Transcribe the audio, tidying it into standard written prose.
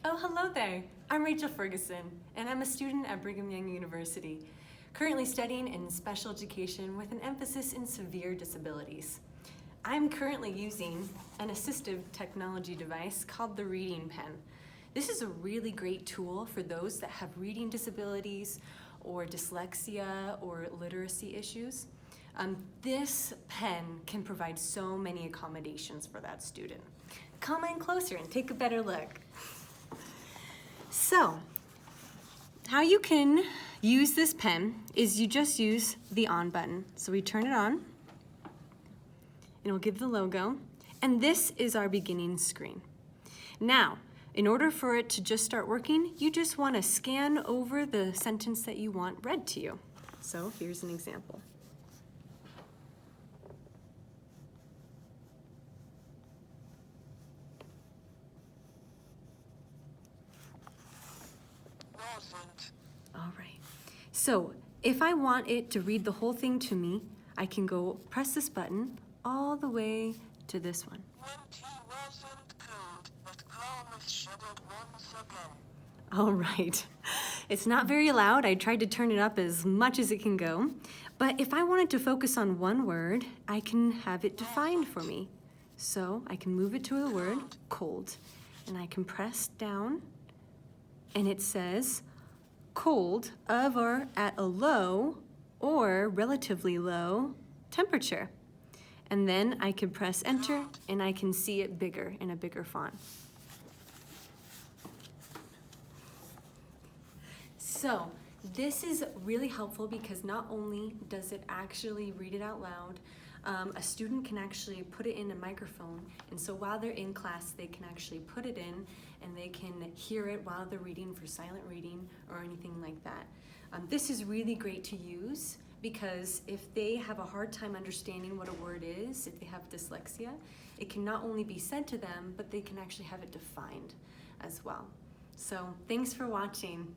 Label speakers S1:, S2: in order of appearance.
S1: Oh, hello there. I'm Rachel Ferguson, and I'm a student at Brigham Young University, currently studying in special education with an emphasis in severe disabilities. I'm currently using an assistive technology device called the Reading Pen. This is a really great tool for those that have reading disabilities or dyslexia or literacy issues. This pen can provide so many accommodations for that student. Come in closer and take a better look. So, how you can use this pen is you just use the on button. So we turn it on, and it'll give the logo, and this is our beginning screen. Now, in order for it to just start working, you just want to scan over the sentence that you want read to you. So here's an example. All right. So if I want it to read the whole thing to me, I can go press this button all the way to this one. All right. It's not very loud. I tried to turn it up as much as it can go. But if I wanted to focus on one word, I can have it defined for me. So I can move it to the word cold, and I can press down, and it says cold of or at a low or relatively low temperature. And then I can press enter, and I can see it bigger in a bigger font. So this is really helpful because not only does it actually read it out loud, a student can actually put it in a microphone, and so while they're in class they can actually put it in and they can hear it while they're reading for silent reading or anything like that. This is really great to use because if they have a hard time understanding what a word is, if they have dyslexia, it can not only be said to them, but they can actually have it defined as well. So thanks for watching.